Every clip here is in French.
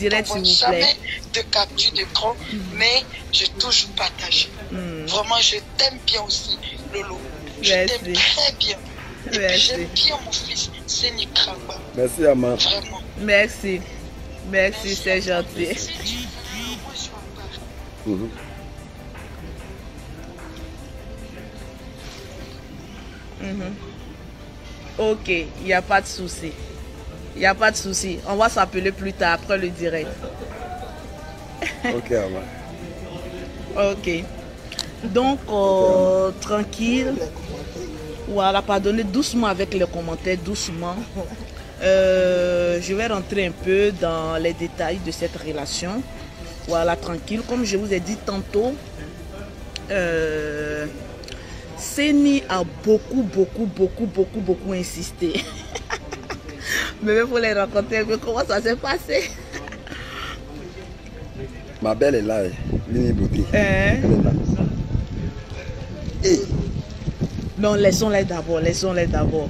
direct, s'il vous plaît. Jamais de capture d'écran, mais j'ai toujours partagé. Vraiment, je t'aime bien aussi, Lolo. Je t'aime très bien. Et puis j'aime bien mon fils, Seni Kramba. Merci, Ama. Vraiment. Merci. Merci, c'est gentil. Si tu veux, moi je suis en part. Ok, il n'y a pas de souci. Il n'y a pas de souci. On va s'appeler plus tard après le direct. Ok, Ama. Ok. Donc, tranquille. Voilà, pardonnez doucement avec les commentaires, doucement. Je vais rentrer un peu dans les détails de cette relation. Voilà, tranquille. Comme je vous ai dit tantôt, Seni a beaucoup insisté. Mais il faut les rencontrer. Comment ça s'est passé? Ma belle est là, Mimi Beauté. Elle est là. Hey. Non, laissons-les d'abord, laissons-les d'abord.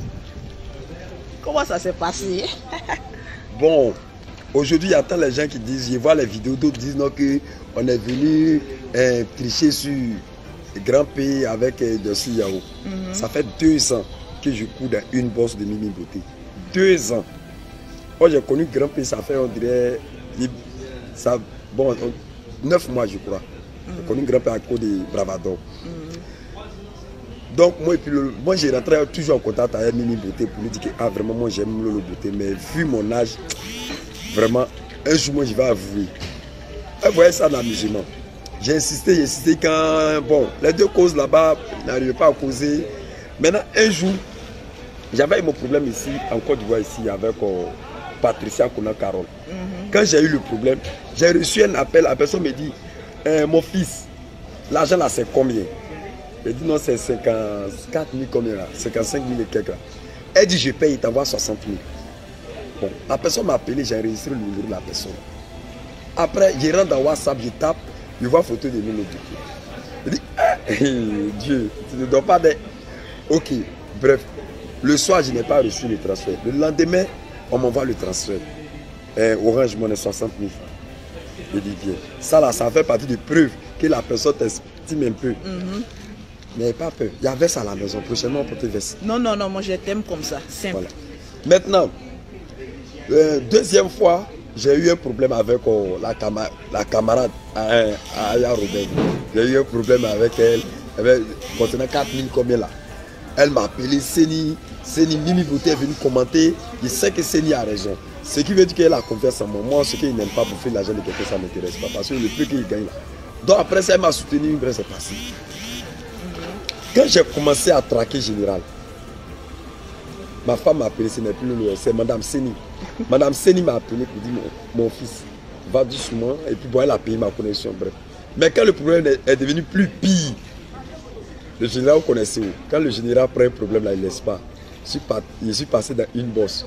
Comment ça s'est passé? Bon, aujourd'hui, il y a tant les gens qui disent, je vois les vidéos, d'autres disent non, qu'on est venu tricher sur le grand pays avec Dossi Yao. Ça fait 2 ans que je cours dans une bosse de Mimi Beauté. 2 ans. Moi, j'ai connu grand pays, ça fait, on dirait, ça, bon, 9 mois, je crois. J'ai connu grand pays à cause de Bravador. Donc, moi j'ai rentré toujours en contact avec Mimi Beauté pour lui dire que ah, vraiment, moi j'aime Lolo Beauté. Mais vu mon âge, vraiment, un jour, moi je vais avouer. Vous voyez ça dans l'amusement. J'ai insisté quand, bon, les deux causes là-bas n'arrivaient pas à causer. Maintenant, un jour, j'avais eu mon problème ici, en Côte d'Ivoire, ici, avec Patricia Kona Carole. Quand j'ai eu le problème, j'ai reçu un appel, la personne me dit, mon fils, l'argent là c'est combien? Elle dit non, c'est 54 000 combien là, 55 000 et quelques là. Elle dit je paye, il t'envoie 60 000. Bon, la personne m'a appelé, j'ai enregistré le numéro de la personne. Après, je rentre dans WhatsApp, je tape, je vois photo de Lolo Beauté. Je dis, Dieu, tu ne dois pas d'être. Ok, bref. Le soir, je n'ai pas reçu le transfert. Le lendemain, on m'envoie le transfert. Orange Money 60 000. Je dis bien. Ça là, ça fait partie des preuves que la personne t'estime un peu. N'ayez pas peur. Il y avait ça à la maison. Prochainement, on peut te verser. Non, non, non, moi je t'aime comme ça. Simple. Voilà. Maintenant, deuxième fois, j'ai eu un problème avec la camarade Aya Robert. J'ai eu un problème avec elle. Contenant 4 000 combien là. Elle m'a appelé Seni. Mimi Beauté est venue commenter. Il sait que Seni a raison. Ce qui veut dire qu'elle a confiance en moi. Moi, ce qu'il n'aime pas bouffer l'argent de quelqu'un, ça ne m'intéresse pas. Parce que le plus qu'il gagne là. Donc après ça, elle m'a soutenu, c'est passé. Quand j'ai commencé à traquer Général, ma femme m'a appelé, ce n'est plus le c'est Madame Seni. Madame Seni m'a appelé pour dire mon fils, va doucement. Et puis bon, elle a payé ma connexion, bref. Mais quand le problème est devenu plus pire, le général, vous connaissez où? Quand le général prend un problème là, il ne laisse pas. Je suis passé dans une bosse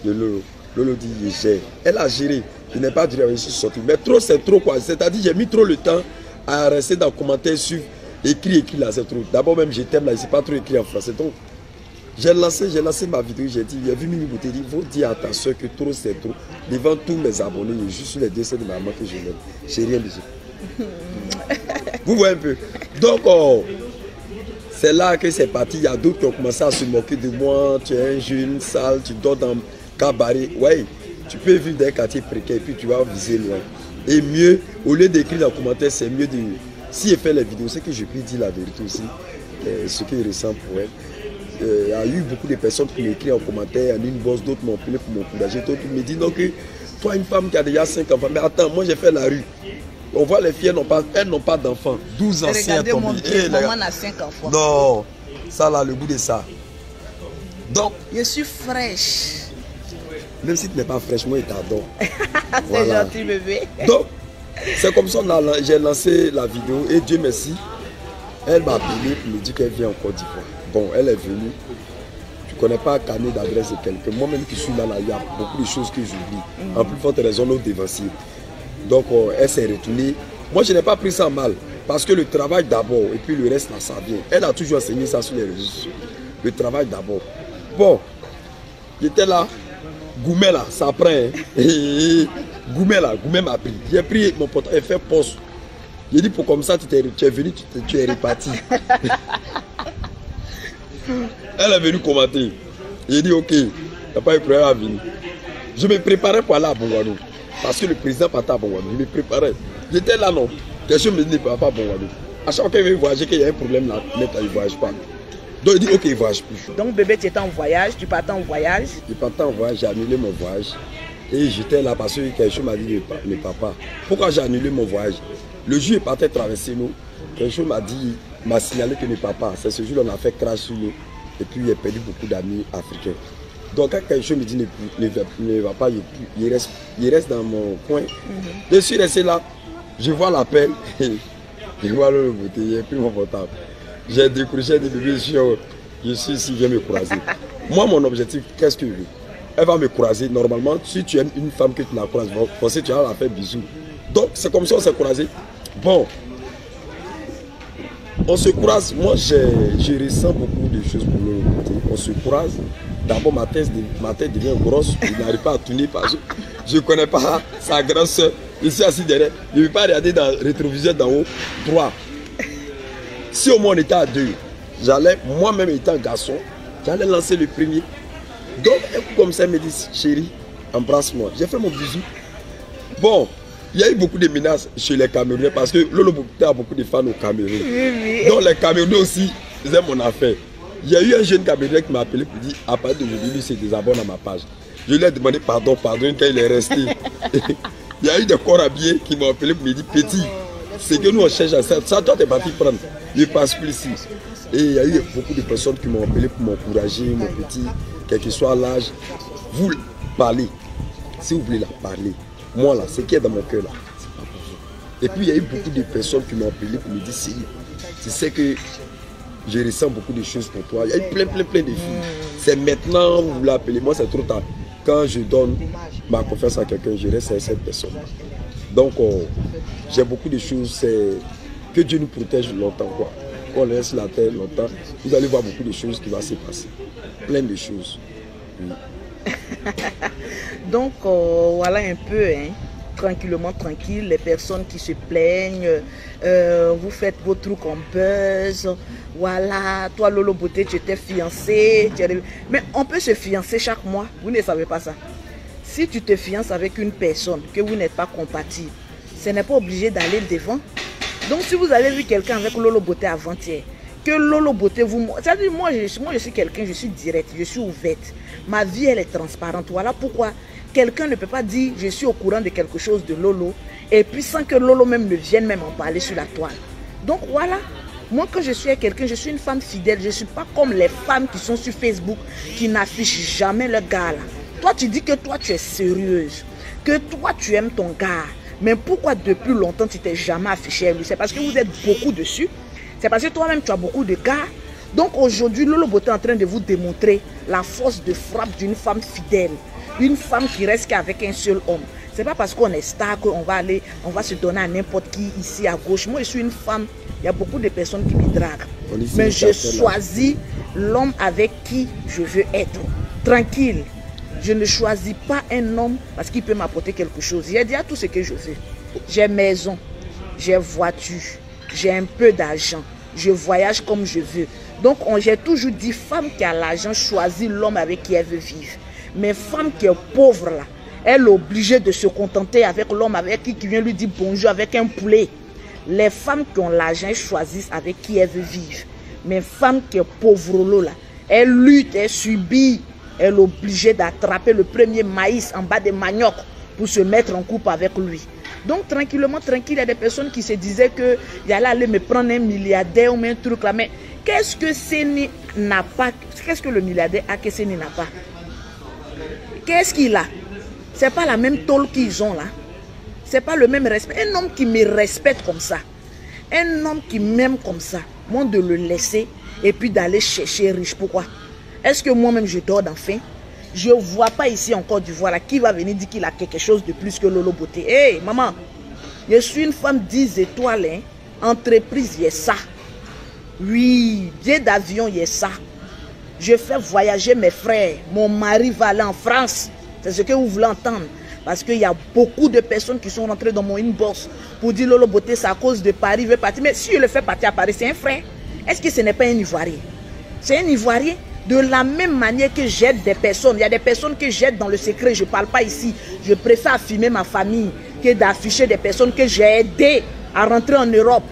de Lolo. Lolo dit, il gère. Elle a géré. Je n'ai pas duré, je suis sorti. Mais trop, c'est trop quoi. C'est-à-dire, j'ai mis trop le temps à rester dans le commentaire sur écrit là, c'est trop. D'abord même, je t'aime là, je ne sais pas trop écrit en français. Donc, j'ai lancé ma vidéo, j'ai dit, j'ai vu Mimi Beauté, il faut dire à ta soeur que trop, c'est trop. Devant tous mes abonnés, juste sur les décès de ma maman que je l'aime. Je n'ai rien dit. Vous voyez un peu. Donc, c'est là que c'est parti. Il y a d'autres qui ont commencé à se moquer de moi. Tu es un jeune, sale, tu dors dans cabaret. Ouais, tu peux vivre dans un quartier précaire et puis tu vas viser loin. Et mieux, au lieu d'écrire dans le commentaire, c'est mieux de... Si elle fait les vidéos, c'est que je peux dire la vérité aussi. Ce qu'il ressent pour elle. Il y a eu beaucoup de personnes qui m'écrivent en commentaire, en une bosse, d'autres m'ont appelé pour m'encourager. D'autres me disent, donc, toi, une femme qui a déjà 5 enfants, mais attends, moi j'ai fait la rue. On voit les filles, elles n'ont pas d'enfants. 12 ans, c'est regardez mon pied, maman a 5 enfants. Non, ça là, le goût de ça. Donc, je suis fraîche. Même si tu n'es pas fraîche, moi, je t'adore. C'est voilà. Gentil, bébé. Donc, c'est comme ça que j'ai lancé la vidéo et Dieu merci, elle m'a appelé pour me dire qu'elle vient en Côte d'Ivoire. Bon, elle est venue. Tu ne connais pas carnet d'adresse de quelqu'un. Moi-même qui suis là, il y a beaucoup de choses que j'oublie. En plus forte raison, nos dévanciers. Donc, elle s'est retournée. Moi, je n'ai pas pris ça mal. Parce que le travail d'abord, et puis le reste, là, ça vient. Elle a toujours enseigné ça sur les réseaux sociaux. Le travail d'abord. Bon, j'étais là. Goumet là, ça prend. Hein. Goumet m'a pris. J'ai pris mon portable et fait poste. J'ai dit pour comme ça, tu es venu, tu es reparti. Elle est venue commenter. J'ai dit ok, il n'y a pas eu de problème à venir. Je me préparais pour aller à Bongouadou. Parce que le président partait à Bongouadou. Je me préparais. J'étais là non. Quelque chose me dit pas à Bongouadou. À chaque fois qu'il veut voyager, qu'il y a un problème là, il ne voyage pas. Donc il dit ok, il ne voyage plus. Donc bébé, tu étais en voyage, tu partais en voyage? Je partais en voyage, j'ai annulé mon voyage. Et j'étais là parce que quelque chose m'a dit le papa. Pourquoi j'ai annulé mon voyage? Le jour il partait traverser nous. Quelque chose m'a signalé que le papa, c'est ce jour-là on a fait crash sur nous. Et puis il a perdu beaucoup d'amis africains. Donc quand quelque chose me dit ne va pas, il reste dans mon coin. Je suis resté là, je vois l'appel, je vois le beauté, j'ai pris mon portable. J'ai décroché des bébés, je suis ici, viens me croiser. Moi mon objectif, qu'est-ce que je veux? Elle va me croiser. Normalement, si tu aimes une femme que tu la croises, tu vas la faire bisous. Donc c'est comme ça on s'est croisé. Bon, on se croise, moi je ressens beaucoup de choses pour le côté. On se croise, d'abord ma tête devient grosse, je n'arrive pas à tourner parce que je ne connais pas sa grande soeur. Je suis assis derrière, je ne vais pas regarder dans le rétroviseur d'en haut, droit. Si au moins on était à deux, j'allais, moi-même étant garçon, j'allais lancer le premier. Donc un coup comme ça, elle me dit, chérie, embrasse-moi. J'ai fait mon bisou. Bon. Il y a eu beaucoup de menaces chez les Camerounais parce que Lolo Bouté a beaucoup de fans au Cameroun. Oui. Donc les Camerounais aussi faisaient mon affaire. Il y a eu un jeune Camerounais qui m'a appelé pour dire à partir d'aujourd'hui, lui se désabonne à ma page. Je lui ai demandé pardon quand il est resté. Il y a eu des corps habillés qui m'ont appelé pour me dire petit, c'est que nous on cherche à ça. Ça toi t'es parti prendre. Je passe plus ici. Et il y a eu beaucoup de personnes qui m'ont appelé pour m'encourager, mon petit, quel que soit l'âge. Vous parlez. Si vous voulez la parler. Moi là, ce qui est dans mon cœur là, c'est pas pour vous. Et puis il y a eu beaucoup de personnes qui m'ont appelé pour me dire si tu sais que je ressens beaucoup de choses pour toi. Il y a eu plein de filles. C'est maintenant, vous l'appelez, moi c'est trop tard. Quand je donne ma confiance à quelqu'un, je reste à cette personne. Donc j'ai beaucoup de choses, c'est que Dieu nous protège longtemps quoi. Quand on laisse la terre longtemps, vous allez voir beaucoup de choses qui vont se passer. Plein de choses. Oui. Donc voilà un peu, hein, tranquille, les personnes qui se plaignent, vous faites vos trucs en buzz, voilà, toi Lolo Beauté, tu étais fiancé, mais on peut se fiancer chaque mois, vous ne savez pas ça. Si tu te fiances avec une personne que vous n'êtes pas compatible, ce n'est pas obligé d'aller devant. Donc si vous avez vu quelqu'un avec Lolo Beauté avant-hier, que Lolo Beauté vous... C'est-à-dire moi je suis quelqu'un, je suis direct, je suis ouverte. Ma vie elle est transparente. Voilà pourquoi quelqu'un ne peut pas dire je suis au courant de quelque chose de Lolo et puis sans que Lolo même ne vienne même en parler sur la toile. Donc voilà, moi quand je suis avec quelqu'un, je suis une femme fidèle. Je ne suis pas comme les femmes qui sont sur Facebook qui n'affichent jamais leur gars là. Toi tu dis que toi tu es sérieuse, que toi tu aimes ton gars. Mais pourquoi depuis longtemps tu t'es jamais affiché à lui? C'est parce que vous êtes beaucoup dessus. C'est parce que toi-même tu as beaucoup de gars. Donc aujourd'hui, Lolo Beauté est en train de vous démontrer la force de frappe d'une femme fidèle. Une femme qui reste qu'avec un seul homme. C'est pas parce qu'on est star qu'on va aller, on va se donner à n'importe qui ici à gauche. Moi je suis une femme, il y a beaucoup de personnes qui me draguent. Mais je choisis l'homme avec qui je veux être. Tranquille. Je ne choisis pas un homme parce qu'il peut m'apporter quelque chose. J'ai déjà tout ce que je veux. J'ai maison, j'ai voiture, j'ai un peu d'argent. Je voyage comme je veux. Donc j'ai toujours dit, femme qui a l'argent choisit l'homme avec qui elle veut vivre. Mais femme qui est pauvre là, elle est obligée de se contenter avec l'homme avec qui vient lui dire bonjour avec un poulet. Les femmes qui ont l'argent choisissent avec qui elle veut vivre. Mais femme qui est pauvre là, elle lutte, elle subit. Elle est obligée d'attraper le premier maïs en bas des maniocs pour se mettre en couple avec lui. Donc tranquillement, tranquille, il y a des personnes qui se disaient que il allait aller me prendre un milliardaire ou un truc là. Mais qu'est-ce que Seni n'a pas? Qu'est-ce que le milliardaire a que Seni n'a pas? Qu'est-ce qu'il a? C'est pas la même tôle qu'ils ont là. C'est pas le même respect. Un homme qui me respecte comme ça, un homme qui m'aime comme ça, moi de le laisser et puis d'aller chercher riche. Pourquoi? Est-ce que moi-même je dors d'enfin? Je ne vois pas ici en Côte d'Ivoire là qui va venir dire qu'il a quelque chose de plus que Lolo Beauté. Hé, maman, je suis une femme 10 étoiles. Hein. Entreprise, il y a ça. Oui, billet d'avion, il y a ça. Je fais voyager mes frères. Mon mari va aller en France. C'est ce que vous voulez entendre. Parce qu'il y a beaucoup de personnes qui sont rentrées dans mon inbox pour dire Lolo Beauté, c'est à cause de Paris, il veut partir. Mais si je le fais partir à Paris, c'est un frère. Est-ce que ce n'est pas un Ivoirien? C'est un Ivoirien. De la même manière que j'aide des personnes. Il y a des personnes que j'aide dans le secret. Je ne parle pas ici. Je préfère affirmer ma famille que d'afficher des personnes que j'ai aidées à rentrer en Europe.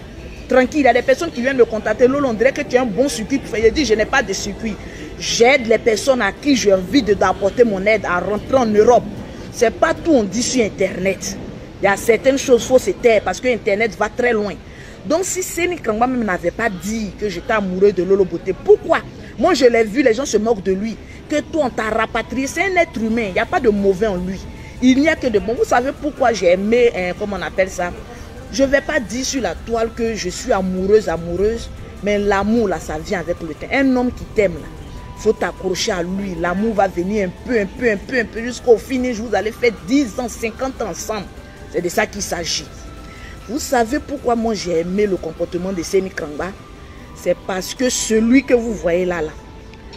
Tranquille, il y a des personnes qui viennent me contacter. Lolo, on dirait que tu as un bon circuit. Je dis, je n'ai pas de circuit. J'aide les personnes à qui j'ai envie d'apporter mon aide à rentrer en Europe. Ce n'est pas tout on dit sur Internet. Il y a certaines choses qu'il faut se taire parce que Internet va très loin. Donc si Seni Krangba même n'avait pas dit que j'étais amoureux de Lolo Beauté, pourquoi? Moi je l'ai vu, les gens se moquent de lui. Que toi on t'a rapatrié, c'est un être humain, il n'y a pas de mauvais en lui. Il n'y a que de bon. Vous savez pourquoi j'ai aimé, comment on appelle ça? Je ne vais pas dire sur la toile que je suis amoureuse, mais l'amour là, ça vient avec le temps. Un homme qui t'aime là, il faut t'accrocher à lui. L'amour va venir un peu, jusqu'au finish. Vous allez faire 10 ans, 50 ans ensemble. C'est de ça qu'il s'agit. Vous savez pourquoi moi j'ai aimé le comportement de Seni Krangba? C'est parce que celui que vous voyez là,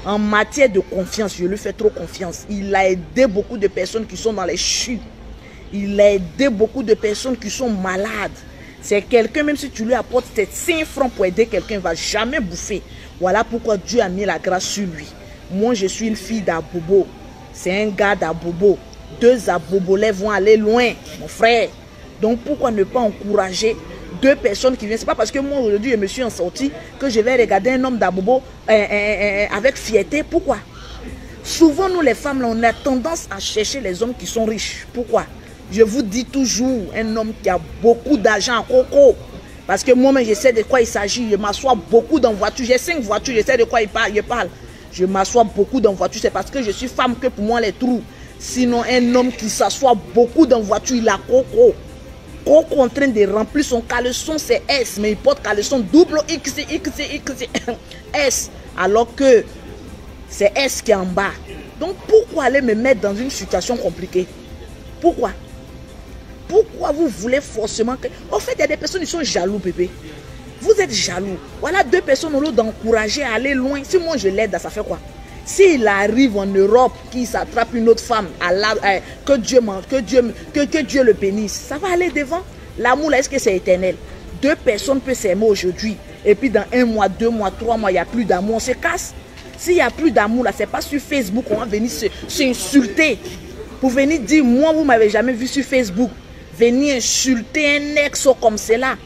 en matière de confiance, je lui fais trop confiance. Il a aidé beaucoup de personnes qui sont dans les chutes. Il a aidé beaucoup de personnes qui sont malades. C'est quelqu'un, même si tu lui apportes 5 francs pour aider quelqu'un, il ne va jamais bouffer. Voilà pourquoi Dieu a mis la grâce sur lui. Moi, je suis une fille d'Abobo. C'est un gars d'Abobo. 2 Abobolais vont aller loin, mon frère. Donc, pourquoi ne pas encourager 2 personnes qui viennent? Ce n'est pas parce que moi, aujourd'hui, je me suis en sortie que je vais regarder un homme d'Abobo avec fierté. Pourquoi? Souvent, nous, les femmes, là, on a tendance à chercher les hommes qui sont riches. Pourquoi? Je vous dis toujours, un homme qui a beaucoup d'argent en coco. Parce que moi-même, je sais de quoi il s'agit. Je m'assois beaucoup dans la voiture. J'ai 5 voitures, je sais de quoi il parle. Je m'assois beaucoup dans la voiture. C'est parce que je suis femme que pour moi, les trous. Sinon, un homme qui s'assoit beaucoup dans la voiture, il a coco. Coco en train de remplir son caleçon, c'est S. Mais il porte caleçon double X, S. Alors que c'est S qui est en bas. Donc, pourquoi aller me mettre dans une situation compliquée? Pourquoi? Pourquoi vous voulez forcément que... En fait, il y a des personnes qui sont jaloux, bébé. Vous êtes jaloux. Voilà 2 personnes au lieu d'encourager à aller loin. Si moi je l'aide, ça fait quoi? S'il arrive en Europe, qu'il s'attrape une autre femme, que Dieu le bénisse, ça va aller devant. L'amour, est-ce que c'est éternel? 2 personnes peuvent s'aimer aujourd'hui. Et puis dans 1 mois, 2 mois, 3 mois, il n'y a plus d'amour, on se casse. S'il n'y a plus d'amour, là, ce n'est pas sur Facebook qu'on va venir s'insulter. Pour venir dire, moi, vous ne m'avez jamais vu sur Facebook. Venir insulter un ex comme cela.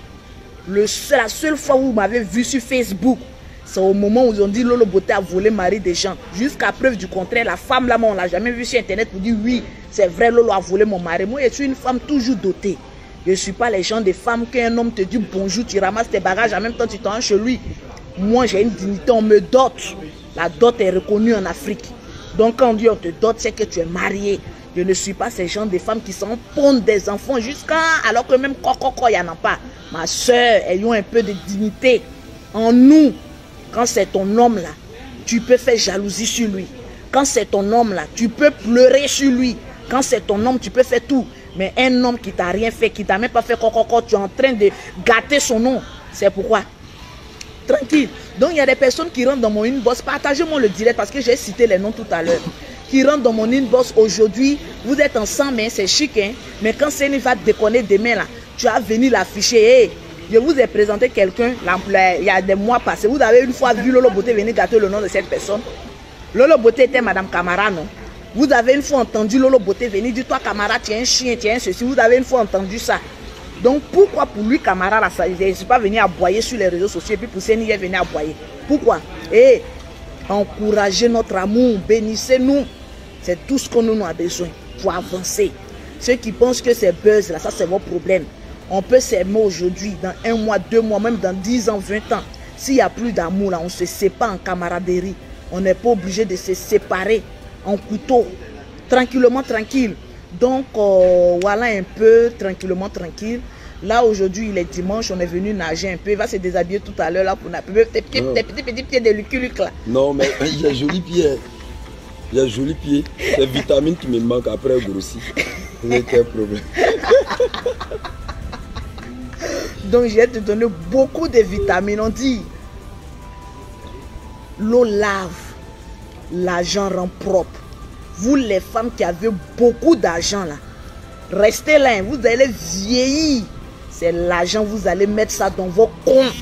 La seule fois où vous m'avez vu sur Facebook, c'est au moment où ils ont dit Lolo Beauté a volé le mari des gens. Jusqu'à preuve du contraire, la femme là, on ne l'a jamais vu sur Internet pour dire oui, c'est vrai, Lolo a volé mon mari. Moi, je suis une femme toujours dotée. Je ne suis pas les gens des femmes qu'un homme te dit bonjour, tu ramasses tes bagages, en même temps tu t'en chez lui. Moi, j'ai une dignité, on me dote. La dot est reconnue en Afrique. Donc quand on dit on te dote, c'est que tu es marié. Je ne suis pas ces gens de femmes qui s'en pondent des enfants jusqu'à... Alors que même il n'y en a pas. Ma soeur, ayons un peu de dignité en nous. Quand c'est ton homme là, tu peux faire jalousie sur lui. Quand c'est ton homme là, tu peux pleurer sur lui. Quand c'est ton homme, tu peux faire tout. Mais un homme qui t'a rien fait, qui t'a même pas fait tu es en train de gâter son nom. C'est pourquoi. Tranquille. Donc il y a des personnes qui rentrent dans mon inbox. Partagez-moi le direct parce que j'ai cité les noms tout à l'heure. Qui rentrent dans mon inbox aujourd'hui. Vous êtes ensemble, hein, c'est chic. Hein? Mais quand Seni va te déconner demain, là, tu vas venir l'afficher. Hey, je vous ai présenté quelqu'un il y a des mois passés. Vous avez une fois vu Lolo Beauté venir gâter le nom de cette personne. Lolo Beauté était Madame Camara, non? Vous avez une fois entendu Lolo Beauté venir dire toi Camara, tu es un chien, tu es un ceci. Vous avez une fois entendu ça. Donc pourquoi pour lui Camara, là, ça, il ne suis pas venu aboyer sur les réseaux sociaux et puis pour Seni, il est venu aboyer. Pourquoi? Et encouragez notre amour, bénissez-nous. C'est tout ce qu'on nous a besoin pour avancer. Ceux qui pensent que c'est buzz, là, ça c'est votre problème. On peut s'aimer aujourd'hui, dans 1 mois, 2 mois, même dans 10 ans, 20 ans. S'il n'y a plus d'amour, là, on se sépare en camaraderie. On n'est pas obligé de se séparer en couteau. Tranquillement, tranquille. Donc, voilà un peu, tranquillement, tranquille. Là, aujourd'hui, il est dimanche, on est venu nager un peu. Il va se déshabiller tout à l'heure, là, pour nager. Tes petits pieds de Lucky-Luke, là. Non, mais j'ai joli pied. J'ai joli pied. Les vitamines qui me manquent après grossir. C'est quel problème. Donc, je vais te donner beaucoup de vitamines. On dit, l'eau lave, l'argent rend propre. Vous les femmes qui avez beaucoup d'argent là, restez là, hein, vous allez vieillir. C'est l'argent, vous allez mettre ça dans vos comptes.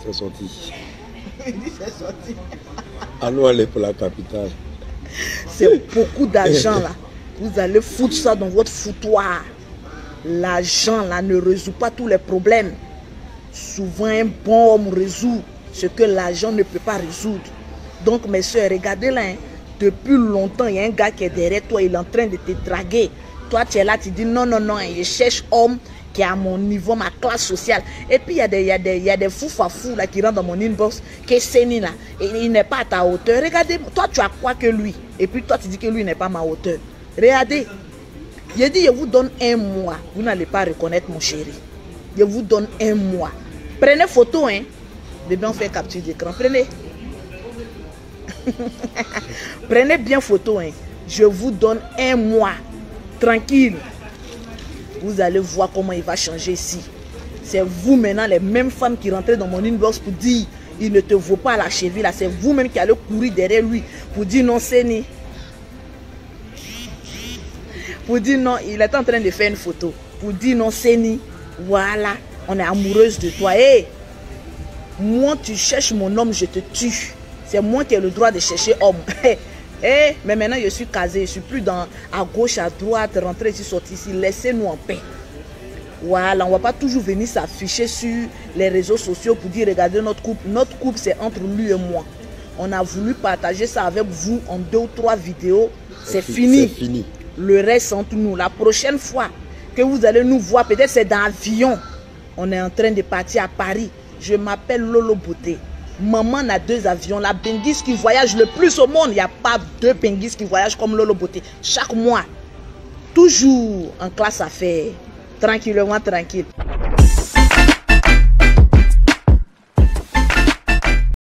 C'est sorti. C'est sorti. Allons aller pour la capitale. C'est beaucoup d'argent là. Vous allez foutre ça dans votre foutoir. L'argent là ne résout pas tous les problèmes. Souvent un bon homme résout ce que l'argent ne peut pas résoudre. Donc mes soeurs, regardez là, hein, depuis longtemps, il y a un gars qui est derrière toi, il est en train de te draguer. Toi tu es là, tu dis non, non, non, je cherche homme qui est à mon niveau, ma classe sociale. Et puis il y a des fous là qui rentrent dans mon inbox, qui est séni là, et il n'est pas à ta hauteur. Regardez, toi tu as quoi que lui, et puis toi tu dis que lui n'est pas à ma hauteur. Regardez, je dis, je vous donne un mois, vous n'allez pas reconnaître mon chéri. Je vous donne un mois. Prenez photo, hein. Bébé, on fait capture d'écran. Prenez. Prenez bien photo, hein. Je vous donne un mois. Tranquille. Vous allez voir comment il va changer ici. C'est vous maintenant, les mêmes femmes qui rentrent dans mon inbox pour dire il ne te vaut pas la cheville là. C'est vous-même qui allez courir derrière lui pour dire non, c'est ni. Pour dire non, il est en train de faire une photo. Pour dire non, c'est ni. Voilà, on est amoureuse de toi. Hey, moi, tu cherches mon homme, je te tue. C'est moi qui ai le droit de chercher homme. Hey, mais maintenant, je suis casée. Je ne suis plus dans à gauche, à droite, rentrer ici, sortir ici. Laissez-nous en paix. Voilà, on ne va pas toujours venir s'afficher sur les réseaux sociaux pour dire regardez notre couple. Notre couple, c'est entre lui et moi. On a voulu partager ça avec vous en 2 ou 3 vidéos. C'est fini. C'est fini. Le reste entre nous. La prochaine fois que vous allez nous voir, peut-être c'est dans l'avion. On est en train de partir à Paris. Je m'appelle Lolo Beauté. Maman a 2 avions. La Benguise qui voyage le plus au monde. Il n'y a pas 2 Benguises qui voyagent comme Lolo Beauté. Chaque mois. Toujours en classe affaires. Tranquillement, tranquille.